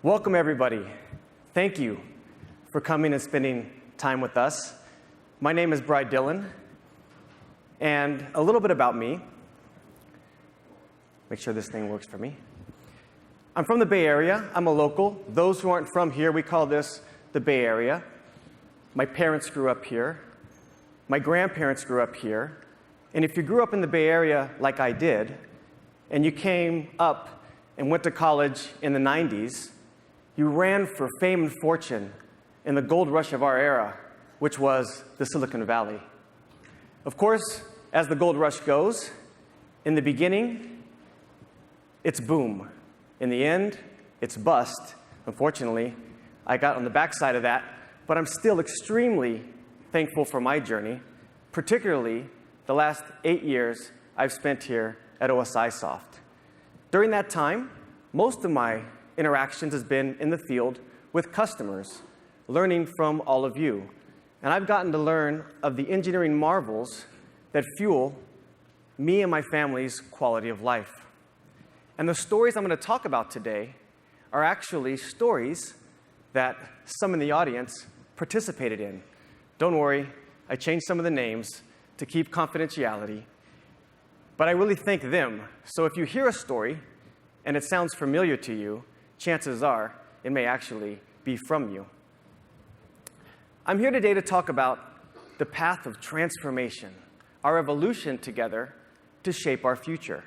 Welcome, everybody. Thank you for coming and spending time with us. My name is Dillon, and a little bit about me. Make sure this thing works for me. I'm from the Bay Area. I'm a local. Those who aren't from here, we call this the Bay Area. My parents grew up here. My grandparents grew up here. And if you grew up in the Bay Area like I did, and you came up and went to college in the 90s, you ran for fame and fortune in the gold rush of our era, which was the Silicon Valley. Of course, as the gold rush goes, in the beginning, it's boom. In the end, it's bust. Unfortunately, I got on the backside of that, but I'm still extremely thankful for my journey, particularly the last 8 years I've spent here at OSIsoft. During that time, most of my interactions has been in the field with customers, learning from all of you. And I've gotten to learn of the engineering marvels that fuel me and my family's quality of life. And the stories I'm going to talk about today are actually stories that some in the audience participated in. Don't worry, I changed some of the names to keep confidentiality, but I really thank them. So if you hear a story and it sounds familiar to you, chances are it may actually be from you. I'm here today to talk about the path of transformation, our evolution together to shape our future.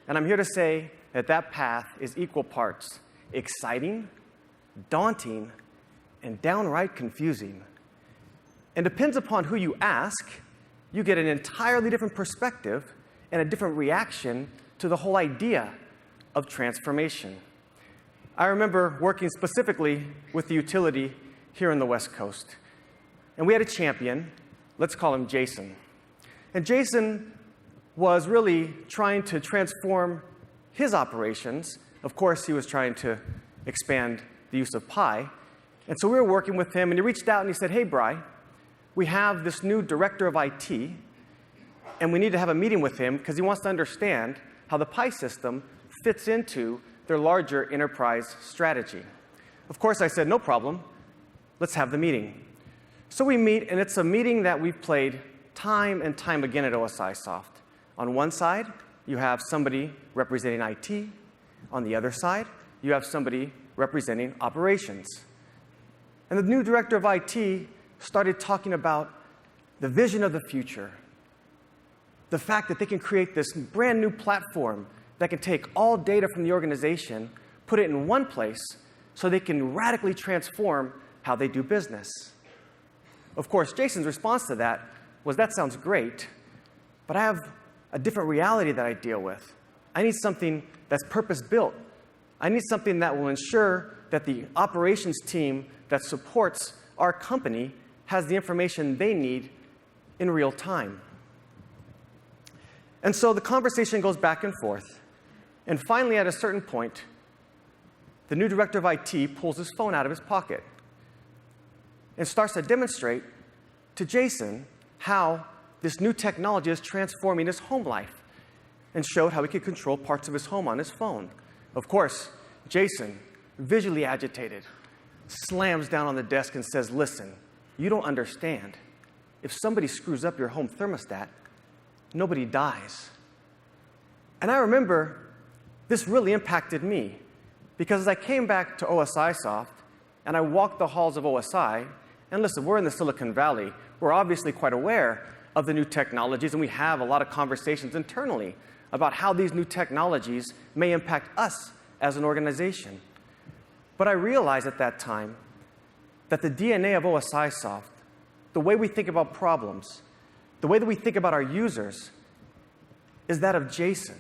And I'm here to say that that path is equal parts exciting, daunting, and downright confusing. And depends upon who you ask, you get an entirely different perspective and a different reaction to the whole idea of transformation. I remember working specifically with the utility here on the West Coast. And we had a champion, let's call him Jason. And Jason was really trying to transform his operations. Of course, he was trying to expand the use of Pi. And so we were working with him, and he reached out and he said, "Hey, Bri, we have this new director of IT, and we need to have a meeting with him because he wants to understand how the Pi system fits into their larger enterprise strategy." Of course, I said, "No problem. Let's have the meeting." So we meet, and it's a meeting that we've played time and time again at OSIsoft. On one side, you have somebody representing IT. On the other side, you have somebody representing operations. And the new director of IT started talking about the vision of the future, the fact that they can create this brand new platform that can take all data from the organization, put it in one place, so they can radically transform how they do business. Of course, Jason's response to that was, "That sounds great, but I have a different reality that I deal with. I need something that's purpose-built. I need something that will ensure that the operations team that supports our company has the information they need in real time." And so the conversation goes back and forth. And finally, at a certain point, the new director of IT pulls his phone out of his pocket and starts to demonstrate to Jason how this new technology is transforming his home life, and showed how he could control parts of his home on his phone. Of course, Jason, visually agitated, slams down on the desk and says, "Listen, you don't understand. If somebody screws up your home thermostat, nobody dies." And I remember this really impacted me, because as I came back to OSIsoft and I walked the halls of OSI, and listen, we're in the Silicon Valley. We're obviously quite aware of the new technologies, and we have a lot of conversations internally about how these new technologies may impact us as an organization. But I realized at that time that the DNA of OSIsoft, the way we think about problems, the way that we think about our users, is that of Jason.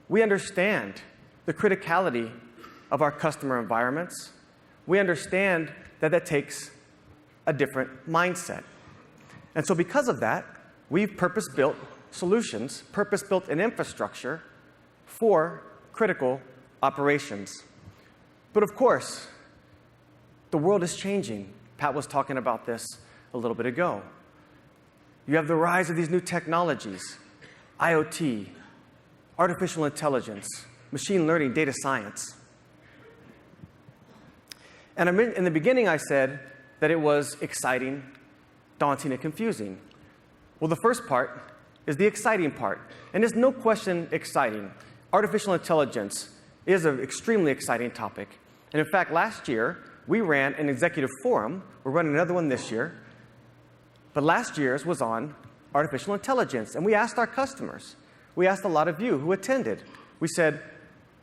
We understand the criticality of our customer environments. We understand that that takes a different mindset. And so because of that, we've purpose-built solutions, purpose-built an infrastructure for critical operations. But of course, the world is changing. Pat was talking about this a little bit ago. You have the rise of these new technologies, IoT, artificial intelligence, machine learning, data science. And in the beginning, I said that it was exciting, daunting, and confusing. Well, the first part is the exciting part. And there's no question exciting. Artificial intelligence is an extremely exciting topic. And in fact, last year, we ran an executive forum. We're running another one this year. But last year's was on artificial intelligence. And we asked our customers. We asked a lot of you who attended. We said,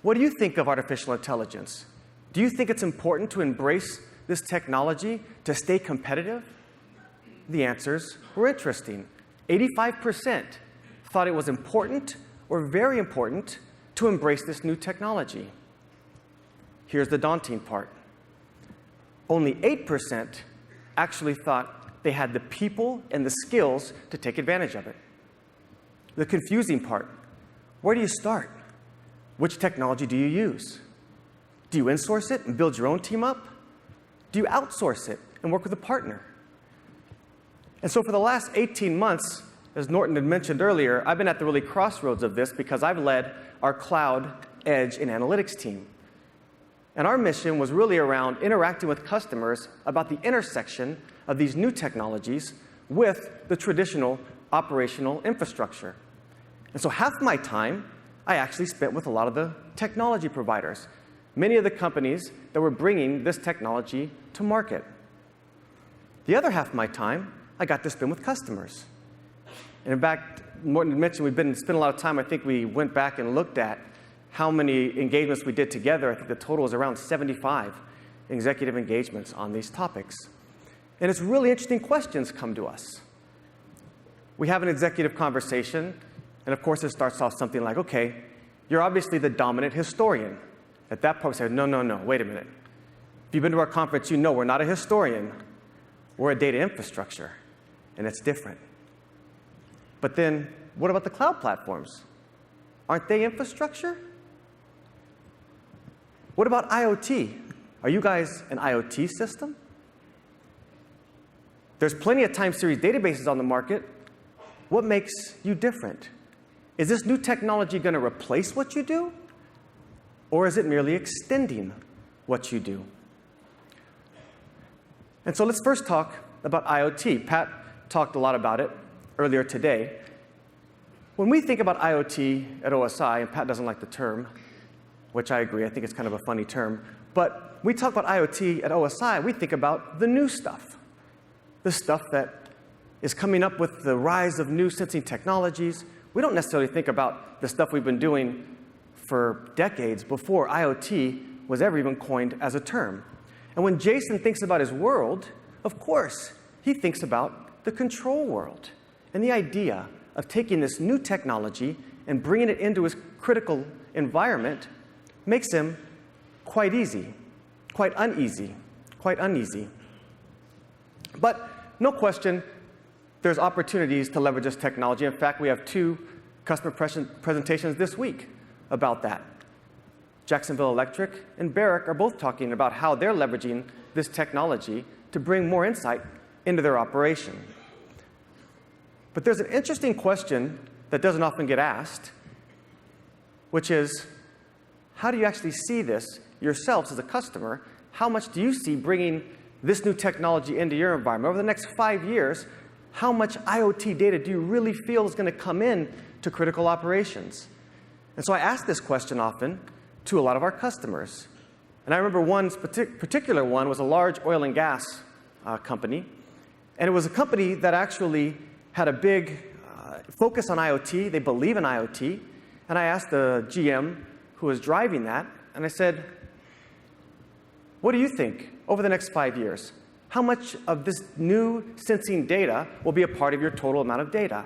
what do you think of artificial intelligence? Do you think it's important to embrace this technology to stay competitive? The answers were interesting. 85% thought it was important or very important to embrace this new technology. Here's the daunting part. Only 8% actually thought they had the people and the skills to take advantage of it. The confusing part, where do you start? Which technology do you use? Do you insource it and build your own team up? Do you outsource it and work with a partner? And so for the last 18 months, as Norton had mentioned earlier, I've been at the really crossroads of this because I've led our cloud, edge, and analytics team. And our mission was really around interacting with customers about the intersection of these new technologies with the traditional operational infrastructure. And so half my time I actually spent with a lot of the technology providers, many of the companies that were bringing this technology to market. The other half of my time, I got to spend with customers. And in fact, Morton mentioned we've spent a lot of time. I think we went back and looked at how many engagements we did together. I think the total was around 75 executive engagements on these topics. And it's really interesting questions come to us. We have an executive conversation, and of course it starts off something like, okay, you're obviously the dominant historian. At that point, we said, no, wait a minute. If you've been to our conference, you know we're not a historian. We're a data infrastructure, and it's different. But then, what about the cloud platforms? Aren't they infrastructure? What about IoT? Are you guys an IoT system? There's plenty of time series databases on the market. What makes you different? Is this new technology going to replace what you do? Or is it merely extending what you do? And so let's first talk about IoT. Pat talked a lot about it earlier today. When we think about IoT at OSI, and Pat doesn't like the term, which I agree, I think it's kind of a funny term, but we talk about IoT at OSI, we think about the new stuff. The stuff that is coming up with the rise of new sensing technologies. We don't necessarily think about the stuff we've been doing for decades before IoT was ever even coined as a term. And when Jason thinks about his world, of course, he thinks about the control world. And the idea of taking this new technology and bringing it into his critical environment makes him quite uneasy. But no question, there's opportunities to leverage this technology. In fact, we have 2 customer presentations this week about that. Jacksonville Electric and Barrick are both talking about how they're leveraging this technology to bring more insight into their operation. But there's an interesting question that doesn't often get asked, which is, how do you actually see this yourselves as a customer? How much do you see bringing this new technology into your environment? Over the next 5 years, how much IoT data do you really feel is going to come in to critical operations? And so I ask this question often to a lot of our customers. And I remember one particular one was a large oil and gas company. And it was a company that actually had a big focus on IoT. They believe in IoT. And I asked the GM who was driving that, and I said, what do you think over the next 5 years? How much of this new sensing data will be a part of your total amount of data?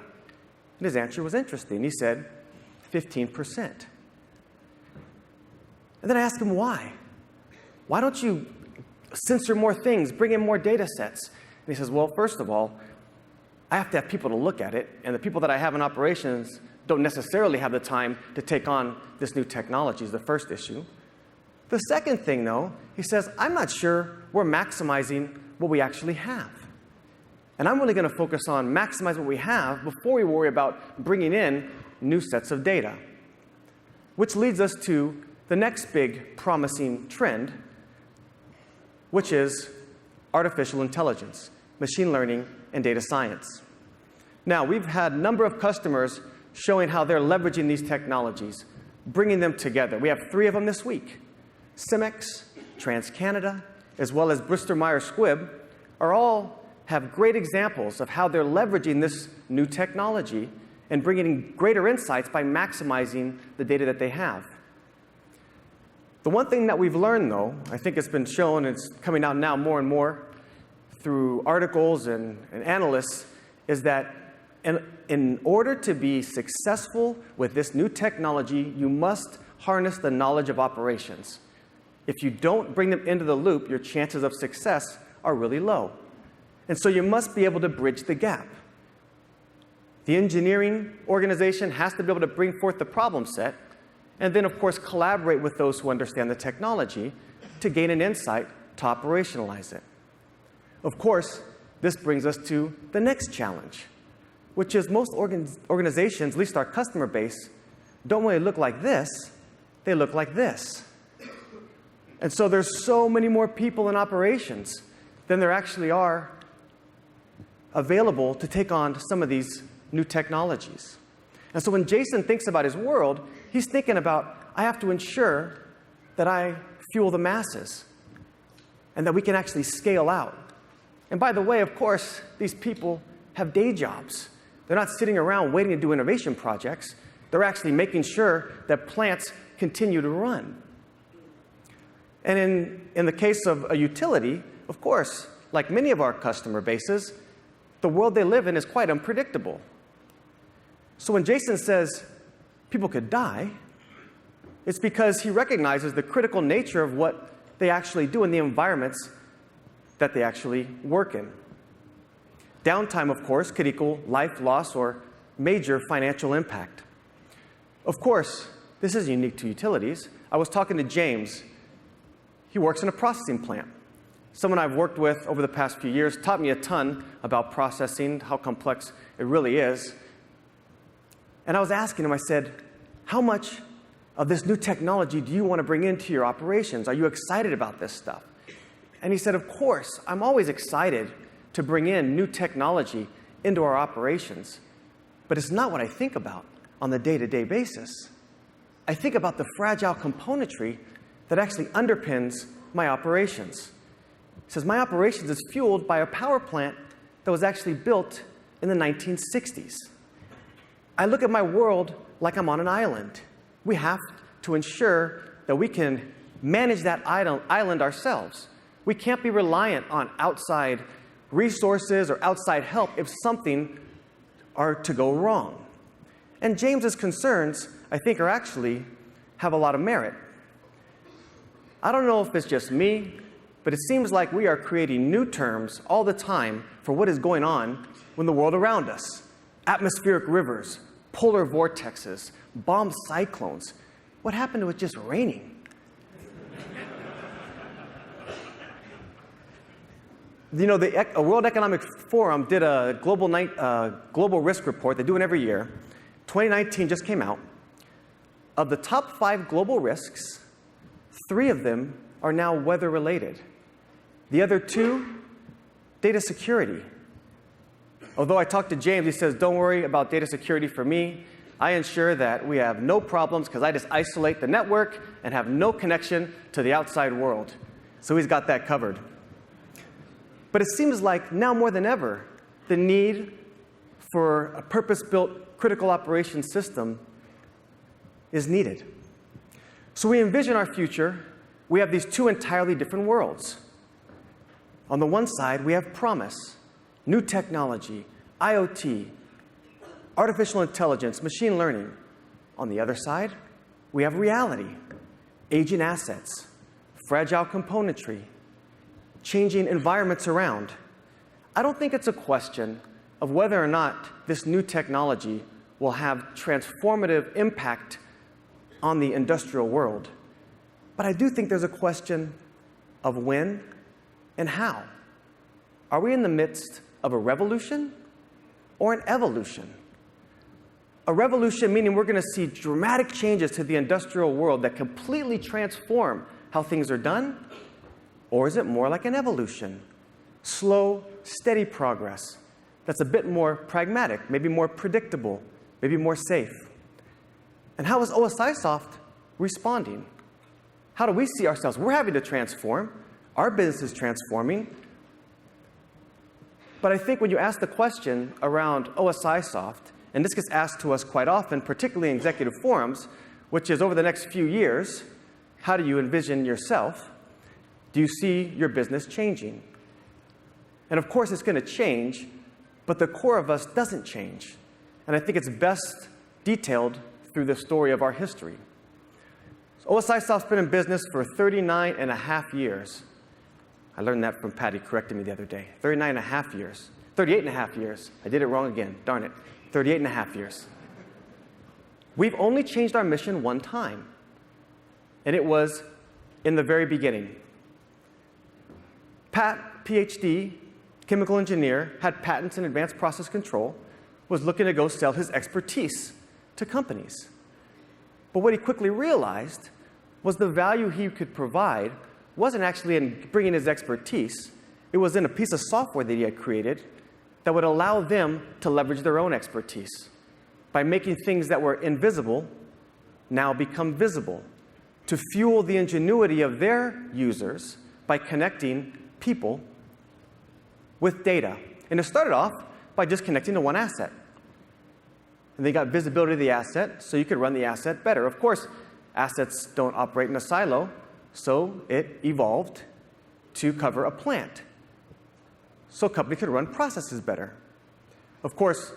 And his answer was interesting. He said, 15%. And then I asked him why. Why don't you censor more things, bring in more data sets? And he says, well, first of all, I have to have people to look at it, and the people that I have in operations don't necessarily have the time to take on this new technology is the first issue. The second thing, though, he says, I'm not sure we're maximizing what we actually have. And I'm really going to focus on maximizing what we have before we worry about bringing in new sets of data. Which leads us to the next big promising trend, which is artificial intelligence, machine learning, and data science. Now, we've had a number of customers showing how they're leveraging these technologies, bringing them together. We have 3 of them this week. Cemex, TransCanada, as well as Bristol-Myers Squibb all have great examples of how they're leveraging this new technology and bringing greater insights by maximizing the data that they have. The one thing that we've learned, though, I think it's been shown, it's coming out now more and more through articles and analysts, is that in order to be successful with this new technology, you must harness the knowledge of operations. If you don't bring them into the loop, your chances of success are really low. And so you must be able to bridge the gap. The engineering organization has to be able to bring forth the problem set, and then, of course, collaborate with those who understand the technology to gain an insight to operationalize it. Of course, this brings us to the next challenge, which is most organizations, at least our customer base, don't really look like this. They look like this. And so there's so many more people in operations than there actually are available to take on some of these new technologies. And so when Jason thinks about his world, he's thinking about, I have to ensure that I fuel the masses and that we can actually scale out. And by the way, of course, these people have day jobs. They're not sitting around waiting to do innovation projects. They're actually making sure that plants continue to run. And in the case of a utility, of course, like many of our customer bases, the world they live in is quite unpredictable. So when Jason says people could die, it's because he recognizes the critical nature of what they actually do in the environments that they actually work in. Downtime, of course, could equal life loss or major financial impact. Of course, this is unique to utilities. I was talking to James. He works in a processing plant. Someone I've worked with over the past few years, taught me a ton about processing, how complex it really is. And I was asking him, I said, how much of this new technology do you want to bring into your operations? Are you excited about this stuff? And he said, of course, I'm always excited to bring in new technology into our operations. But it's not what I think about on the day-to-day basis. I think about the fragile componentry that actually underpins my operations. He says, my operations is fueled by a power plant that was actually built in the 1960s. I look at my world like I'm on an island. We have to ensure that we can manage that island ourselves. We can't be reliant on outside resources or outside help if something are to go wrong. And James's concerns, I think, have a lot of merit. I don't know if it's just me, but it seems like we are creating new terms all the time for what is going on in the world around us. Atmospheric rivers, polar vortexes, bomb cyclones. What happened to it just raining? You know, the World Economic Forum did a global risk report. They do it every year. 2019 just came out. Of the top 5 global risks, 3 of them are now weather-related. The other 2, data security. Although I talked to James, he says, don't worry about data security for me. I ensure that we have no problems because I just isolate the network and have no connection to the outside world. So he's got that covered. But it seems like now more than ever, the need for a purpose-built critical operations system is needed. So we envision our future. We have these 2 entirely different worlds. On the one side, we have promise, new technology, IoT, artificial intelligence, machine learning. On the other side, we have reality, aging assets, fragile componentry, changing environments around. I don't think it's a question of whether or not this new technology will have transformative impact on the industrial world. But I do think there's a question of when and how. Are we in the midst of a revolution or an evolution? A revolution meaning we're going to see dramatic changes to the industrial world that completely transform how things are done, Or is it more like an evolution? Slow, steady progress that's a bit more pragmatic, maybe more predictable, maybe more safe. And how is OSIsoft responding? How do we see ourselves? We're having to transform. Our business is transforming. But I think when you ask the question around OSIsoft, and this gets asked to us quite often, particularly in executive forums, which is over the next few years, how do you envision yourself? Do you see your business changing? And of course, it's going to change, but the core of us doesn't change. And I think it's best detailed through the story of our history. So OSIsoft's been in business for 39 and a half years. I learned that from Patty correcting me the other day. 39 and a half years. 38 and a half years. I did it wrong again. Darn it. 38 and a half years. We've only changed our mission one time. And it was in the very beginning. Pat, PhD, chemical engineer, had patents in advanced process control, was looking to go sell his expertise to companies. But what he quickly realized was the value he could provide wasn't actually in bringing his expertise. It was in a piece of software that he had created that would allow them to leverage their own expertise by making things that were invisible now become visible, to fuel the ingenuity of their users by connecting people with data. And it started off by just connecting to one asset. And they got visibility of the asset, so you could run the asset better. Of course, assets don't operate in a silo, so it evolved to cover a plant, so a company could run processes better. Of course,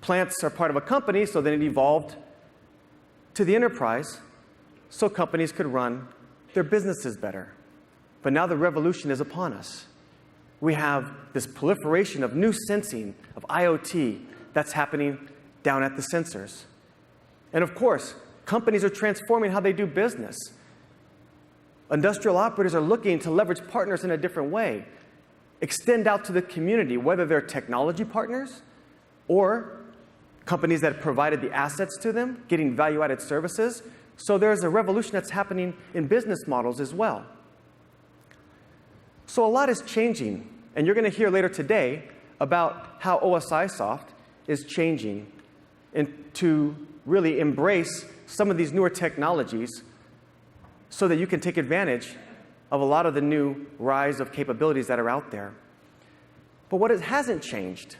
plants are part of a company, so then it evolved to the enterprise, so companies could run their businesses better. But now the revolution is upon us. We have this proliferation of new sensing, of IoT, that's happening down at the sensors. And of course, companies are transforming how they do business. Industrial operators are looking to leverage partners in a different way, extend out to the community, whether they're technology partners or companies that have provided the assets to them, getting value-added services. So there's a revolution that's happening in business models as well. So a lot is changing, and you're going to hear later today about how OSIsoft is changing to really embrace some of these newer technologies so that you can take advantage of a lot of the new rise of capabilities that are out there. But what hasn't changed,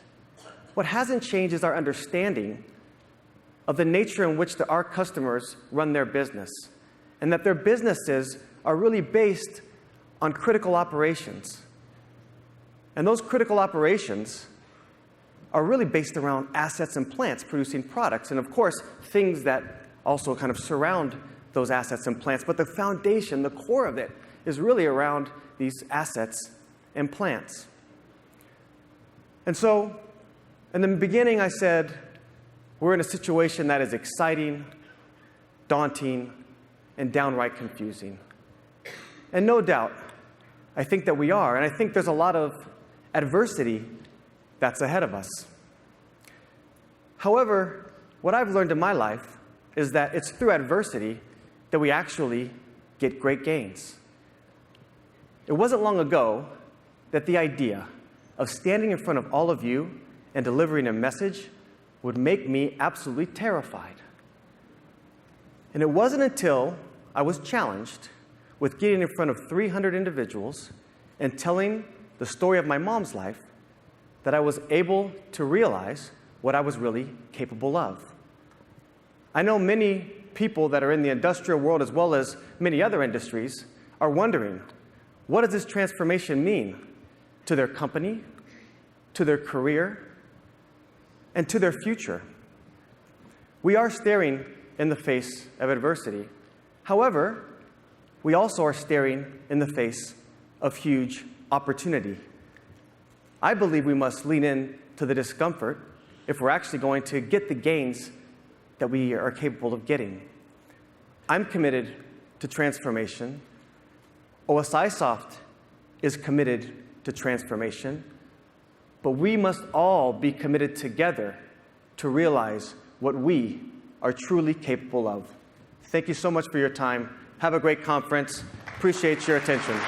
what hasn't changed is our understanding of the nature in which our customers run their business, and that their businesses are really based on critical operations. And those critical operations are really based around assets and plants producing products, and of course, things that also kind of surround those assets and plants. But the foundation, the core of it, is really around these assets and plants. And so, in the beginning, I said, we're in a situation that is exciting, daunting, and downright confusing. And no doubt, I think that we are, and I think there's a lot of adversity that's ahead of us. However, what I've learned in my life is that it's through adversity that we actually get great gains. It wasn't long ago that the idea of standing in front of all of you and delivering a message would make me absolutely terrified. And it wasn't until I was challenged with getting in front of 300 individuals and telling the story of my mom's life that I was able to realize what I was really capable of. I know many people that are in the industrial world as well as many other industries are wondering, what does this transformation mean to their company, to their career, and to their future? We are staring in the face of adversity. However, we also are staring in the face of huge opportunity. I believe we must lean in to the discomfort if we're actually going to get the gains that we are capable of getting. I'm committed to transformation. OSIsoft is committed to transformation. But we must all be committed together to realize what we are truly capable of. Thank you so much for your time. Have a great conference. Appreciate your attention.